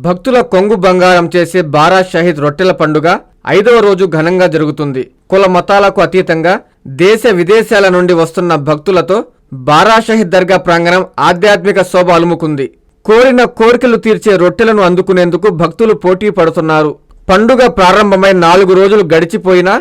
భక్తుల కొంగు బంగారం చేసే బారా షహీద్ రొట్టెల పండుగ 5వ రోజు ఘనంగా జరుగుతుంది. కుల మతాలకు అతీతంగా దేశ విదేశాల నుండి వస్తున్న భక్తులతో బారా షహీద్ దర్గా ప్రాంగణం ఆధ్యాత్మిక శోభ అలుముకుంది. కోరిన కోరికలు తీర్చే రొట్టెలను అందుకునేందుకు భక్తులు పోటీ పడుతున్నారు. పండుగ ప్రారంభమై 4 రోజులు గడిచిపోయినా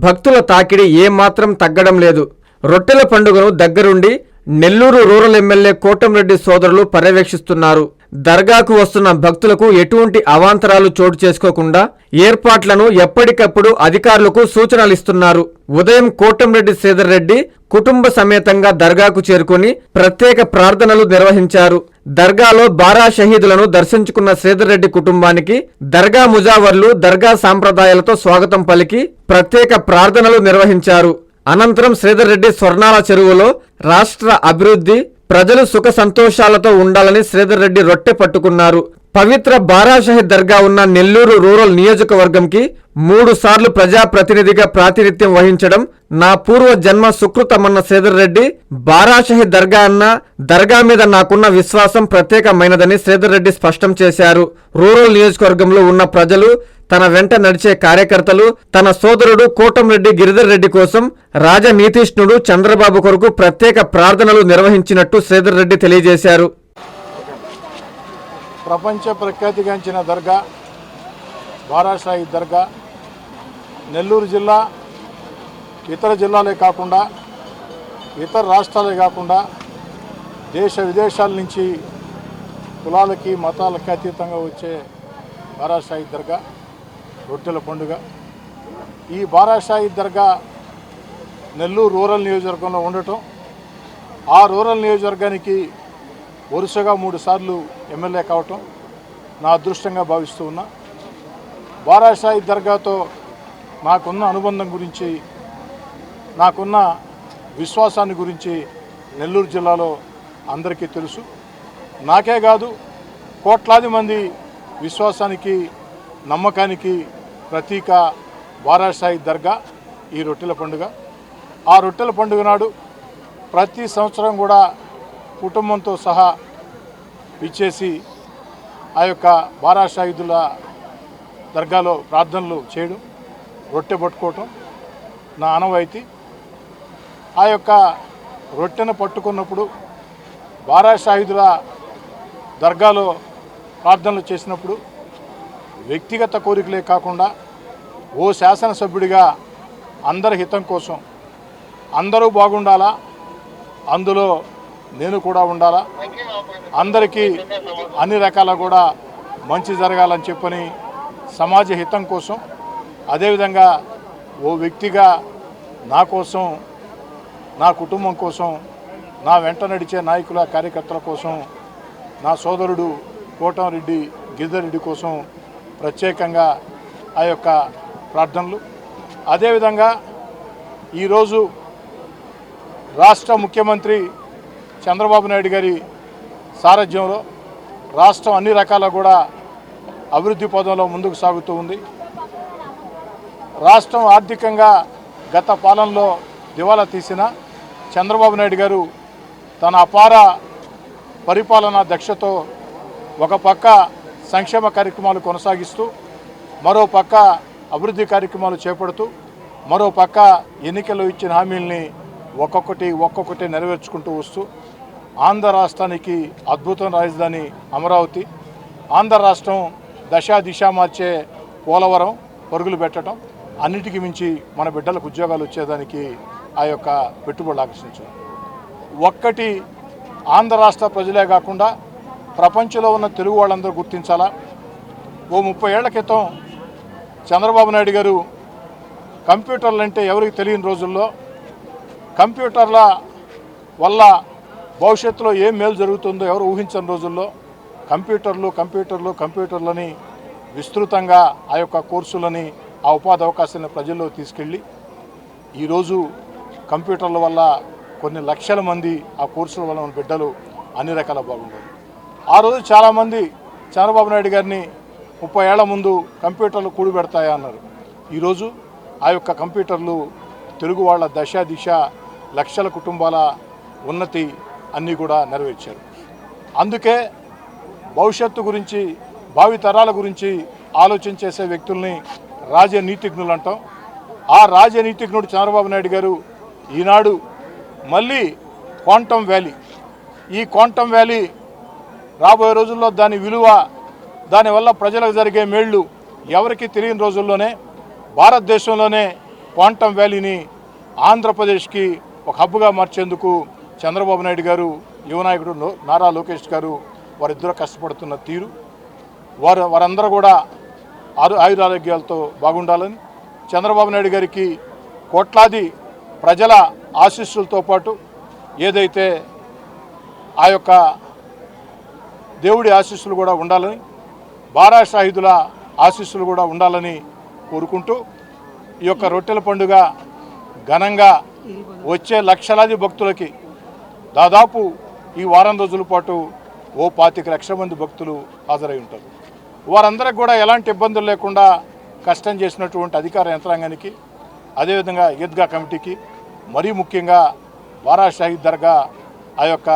భక్తుల తాకిడి ఏమాత్రం తగ్గడం లేదు. రొట్టెల పండుగను దగ్గరుండి నెల్లూరు రూరల్ ఎమ్మెల్యే కోటంరెడ్డి సోదరులు పర్యవేక్షిస్తున్నారు. దర్గాకు వస్తున్న భక్తులకు ఎటువంటి అవాంతరాలు చోటు చేసుకోకుండా ఏర్పాట్లను ఎప్పటికప్పుడు అధికారులకు సూచనలు ఇస్తున్నారు. ఉదయం కోటంరెడ్డి శ్రీధర్ రెడ్డి కుటుంబ సమేతంగా దర్గాకు చేరుకుని ప్రత్యేక ప్రార్థనలు నిర్వహించారు. దర్గాలో బారా షహీదులను దర్శించుకున్న శ్రీధర్ రెడ్డి కుటుంబానికి దర్గా ముజావర్లు దర్గా సాంప్రదాయాలతో స్వాగతం పలికి ప్రత్యేక ప్రార్థనలు నిర్వహించారు. అనంతరం శ్రీధర్ రెడ్డి స్వర్ణాల చెరువులో రాష్ట్ర అభివృద్ధి, ప్రజలు సుఖ సంతోషాలతో ఉండాలని శ్రీధర్ రెడ్డి రొట్టె పట్టుకున్నారు. పవిత్ర బారా షహీద్ దర్గా ఉన్న నెల్లూరు రూరల్ నియోజకవర్గంకి 3 సార్లు ప్రజాప్రతినిధిగా ప్రాతినిధ్యం వహించడం నా పూర్వ జన్మ సుకృతమన్న శ్రీధర్ రెడ్డి బారా షహీద్ దర్గా అన్న దర్గా మీద నాకున్న విశ్వాసం ప్రత్యేకమైనదని శ్రీధర్ రెడ్డి స్పష్టం చేశారు. రూరల్ నియోజకవర్గంలో ఉన్న ప్రజలు, తన వెంట నడిచే కార్యకర్తలు, తన సోదరుడు కోటంరెడ్డి గిరిధర్ రెడ్డి కోసం రాజనీతిష్ణుడు చంద్రబాబు కొరకు ప్రత్యేక ప్రార్థనలు నిర్వహించినట్టు శ్రీధర్ రెడ్డి తెలియజేశారు. ప్రపంచ ప్రఖ్యాతిగాంచిన దర్గా బారా షహీద్ దర్గా నెల్లూరు జిల్లా ఇతర జిల్లాలే కాకుండా ఇతర రాష్ట్రాలే కాకుండా దేశ విదేశాల నుంచి కులాలకి మతాలకి అతీతంగా వచ్చే బారా షహీద్ దర్గా రొట్టెల పండుగ. ఈ బారా షహీద్ దర్గా నెల్లూరు రూరల్ నియోజకవర్గంలో ఉండటం, ఆ రూరల్ నియోజకవర్గానికి వరుసగా 3 సార్లు ఎమ్మెల్యే కావటం నా అదృష్టంగా భావిస్తూ ఉన్నా. బారా షహీద్ దర్గాతో నాకున్న అనుబంధం గురించి, నాకున్న విశ్వాసాన్ని గురించి నెల్లూరు జిల్లాలో అందరికీ తెలుసు. నాకే కాదు, కోట్లాది మంది విశ్వాసానికి, నమ్మకానికి ప్రతీక బారా షహీద్ దర్గా ఈ రొట్టెల పండుగ. ఆ రొట్టెల పండుగ నాడు ప్రతి సంవత్సరం కూడా కుటుంబంతో సహా ఇచ్చేసి ఆ యొక్క బారా షహీదుల దర్గాలో ప్రార్థనలు చేయడం, రొట్టె పట్టుకోవటం నా ఆనవాయితీ. ఆ యొక్క రొట్టెను పట్టుకున్నప్పుడు బారా షహీదుల దర్గాలో ప్రార్థనలు చేసినప్పుడు వ్యక్తిగత కోరికలే కాకుండా ఓ శాసనసభ్యుడిగా అందరి హితం కోసం, అందరూ బాగుండాలా, అందులో నేను కూడా ఉండాలా, అందరికీ అన్ని రకాల కూడా మంచి జరగాలని చెప్పని సమాజ హితం కోసం, అదేవిధంగా ఓ వ్యక్తిగా నా కోసం, నా కుటుంబం కోసం, నా వెంట నడిచే నాయకుల కార్యకర్తల కోసం, నా సోదరుడు కోటంరెడ్డి గిరిధర్ రెడ్డి కోసం ప్రత్యేకంగా ఆ యొక్క ప్రార్థనలు. అదేవిధంగా ఈరోజు రాష్ట్ర ముఖ్యమంత్రి చంద్రబాబు నాయుడు గారి సారథ్యంలో రాష్ట్రం అన్ని రకాల కూడా అభివృద్ధి పదంలో ముందుకు సాగుతూ ఉంది. రాష్ట్రం ఆర్థికంగా గత పాలనలో దివాలా తీసిన చంద్రబాబు నాయుడు గారు తన అపార పరిపాలనా దక్షతో ఒక పక్క సంక్షేమ కార్యక్రమాలు కొనసాగిస్తూ, మరో పక్క అభివృద్ధి కార్యక్రమాలు చేపడుతూ, మరో పక్క ఎన్నికల్లో ఇచ్చిన హామీల్ని ఒక్కొక్కటి నెరవేర్చుకుంటూ వస్తూ ఆంధ్ర రాష్ట్రానికి అద్భుతం రాజధాని అమరావతి, ఆంధ్ర రాష్ట్రం దిశ మార్చే పోలవరం పరుగులు పెట్టడం, అన్నిటికీ మించి మన బిడ్డలకు ఉద్యోగాలు వచ్చేదానికి ఆ యొక్క పెట్టుబడులు ఆకర్షించడం. ఒక్కటి ఆంధ్ర రాష్ట్ర ప్రజలే కాకుండా ప్రపంచంలో ఉన్న తెలుగు వాళ్ళందరూ గుర్తించాలా. ఓ 30 ఏళ్ల క్రితం చంద్రబాబు నాయుడు గారు కంప్యూటర్లు అంటే ఎవరికి తెలియని రోజుల్లో, కంప్యూటర్ల వల్ల భవిష్యత్తులో ఏం మేలు జరుగుతుందో ఎవరు ఊహించని రోజుల్లో కంప్యూటర్లని విస్తృతంగా ఆ యొక్క కోర్సులని, ఆ ఉపాధి అవకాశాలను ప్రజల్లో తీసుకెళ్ళి ఈరోజు కంప్యూటర్ల వల్ల కొన్ని లక్షల మంది ఆ కోర్సుల వల్ల మన బిడ్డలు అన్ని రకాల బాగుంటారు. ఆ రోజు చాలామంది చంద్రబాబు నాయుడు గారిని 30 ఏళ్ల ముందు కంప్యూటర్లు కూడిపెడతాయా అన్నారు. ఈరోజు ఆ యొక్క కంప్యూటర్లు తెలుగు వాళ్ళ దిశ లక్షల కుటుంబాల ఉన్నతి అన్నీ కూడా నెరవేర్చారు. అందుకే భవిష్యత్తు గురించి భావితరాల గురించి ఆలోచన చేసే వ్యక్తుల్ని రాజనీతిజ్ఞులు అంటాం. ఆ రాజనీతిజ్ఞుడు చంద్రబాబు నాయుడు గారు ఈనాడు మళ్ళీ క్వాంటమ్ వ్యాలీ, ఈ క్వాంటమ్ వ్యాలీ రాబోయే రోజుల్లో దాని విలువ, దానివల్ల ప్రజలకు జరిగే మేళ్ళు ఎవరికి తెలియని రోజుల్లోనే భారతదేశంలోనే క్వాంటమ్ వ్యాలీని ఆంధ్రప్రదేశ్కి ఒక హబ్గా మార్చేందుకు చంద్రబాబు నాయుడు గారు, యువనాయకుడు నారా లోకేష్ గారు వారిద్దరూ కష్టపడుతున్న తీరు, వారందరూ కూడా ఆయురారోగ్యాలతో బాగుండాలని, చంద్రబాబు నాయుడు గారికి కోట్లాది ప్రజల ఆశీస్సులతో పాటు ఏదైతే ఆ యొక్క దేవుడి ఆశీస్సులు కూడా ఉండాలని, బారా షాహిదుల ఆశీస్సులు కూడా ఉండాలని కోరుకుంటూ ఈ యొక్క రొట్టెల పండుగ ఘనంగా వచ్చే లక్షలాది భక్తులకి దాదాపు ఈ వారం రోజుల పాటు 25 లక్షల మంది భక్తులు హాజరై ఉంటారు. వారందరికి కూడా ఎలాంటి ఇబ్బందులు లేకుండా కష్టం చేసినటువంటి అధికార యంత్రాంగానికి, అదేవిధంగా ఈద్గా కమిటీకి, మరీ ముఖ్యంగా బారా షాహిద్ దర్గా ఆ యొక్క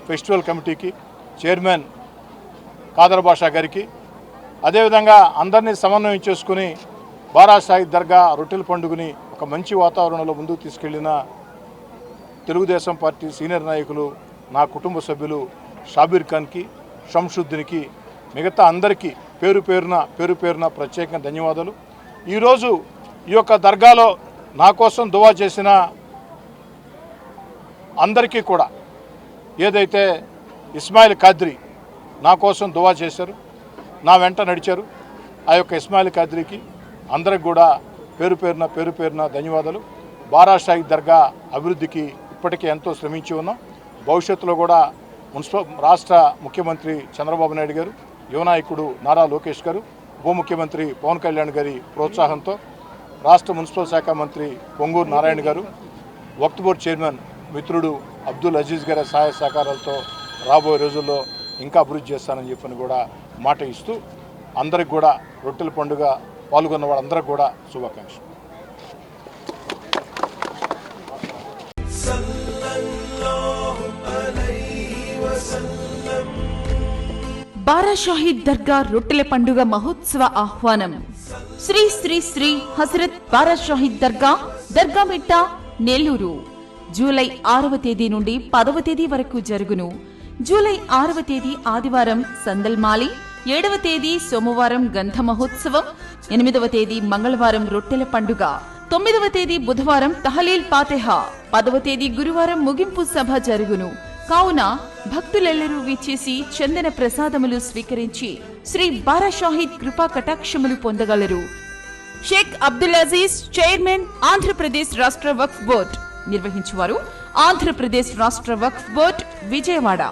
ఫెస్టివల్ కమిటీకి చైర్మన్ ఖాదర్ బాషా గారికి, అదేవిధంగా అందరినీ సమన్వయం చేసుకుని బారా షాహిద్ దర్గా రొట్టెల పండుగని ఒక మంచి వాతావరణంలో ముందుకు తీసుకెళ్లిన తెలుగుదేశం పార్టీ సీనియర్ నాయకులు, నా కుటుంబ సభ్యులు షాబీర్ ఖాన్కి, షంషుద్దీన్కి, మిగతా అందరికీ పేరు పేరున ప్రత్యేకంగా ధన్యవాదాలు. ఈరోజు ఈ యొక్క దర్గాలో నా కోసం దువా చేసిన అందరికీ కూడా, ఏదైతే ఇస్మాయిల్ ఖాద్రీ నా కోసం దువా చేశారు, నా వెంట నడిచారు, ఆ యొక్క ఇస్మాయిల్ ఖాద్రీకి అందరికి కూడా పేరు పేరున ధన్యవాదాలు. బారా షాహిద్ దర్గా అభివృద్ధికి ఇప్పటికే ఎంతో శ్రమించి ఉన్నాం. భవిష్యత్తులో కూడా రాష్ట్ర ముఖ్యమంత్రి చంద్రబాబు నాయుడు గారు, యువనాయకుడు నారా లోకేష్ గారు, ఉప ముఖ్యమంత్రి పవన్ కళ్యాణ్ గారి ప్రోత్సాహంతో రాష్ట్ర మున్సిపల్ శాఖ మంత్రి పొంగూరు నారాయణ గారు, వక్ఫ్ బోర్డు చైర్మన్ మిత్రుడు అబ్దుల్ అజీజ్ గారి సహాయ సహకారాలతో రాబోయే రోజుల్లో ఇంకా అభివృద్ధి చేస్తానని చెప్పని కూడా మాట ఇస్తూ అందరికి కూడా రొట్టెల పండుగ పాల్గొన్న వాళ్ళందరికీ కూడా శుభాకాంక్షలు. బారా షాహిద్ దర్గా రొట్టెల పండుగ మహోత్సవ ఆహ్వానం. శ్రీ శ్రీ శ్రీ హజరత్ బారా షాహిద్ దర్గా, దర్గామిట్ట, నెల్లూరు. జూలై 6వ తేదీ నుండి 10వ తేదీ వరకు జరుగును. జూలై 6వ తేదీ ఆదివారం సందల్మాలి, 7వ తేదీ సోమవారం గంధ మహోత్సవం, 8వ తేదీ మంగళవారం రొట్టెల పండుగ, 9వ తేదీ బుధవారం తహలీల్ ఫాతిహా, 10వ తేదీ గురువారం ముగింపు సభ జరుగును. కావున భక్తులెల్లరూ విచ్చేసి చందన ప్రసాదములు స్వీకరించి శ్రీ బారా షాహిద్ కృపా కటాక్షములు పొందగలరు. షేక్ అబ్దుల్ అజీజ్, చైర్మన్, ఆంధ్రప్రదేశ్ రాష్ట్ర వక్ఫ్ బోర్డ్. నిర్వహించువారు ఆంధ్రప్రదేశ్ రాష్ట్ర Waqf board, Vijayawada.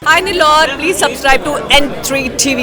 Hi Nilor, please subscribe to N3 TV.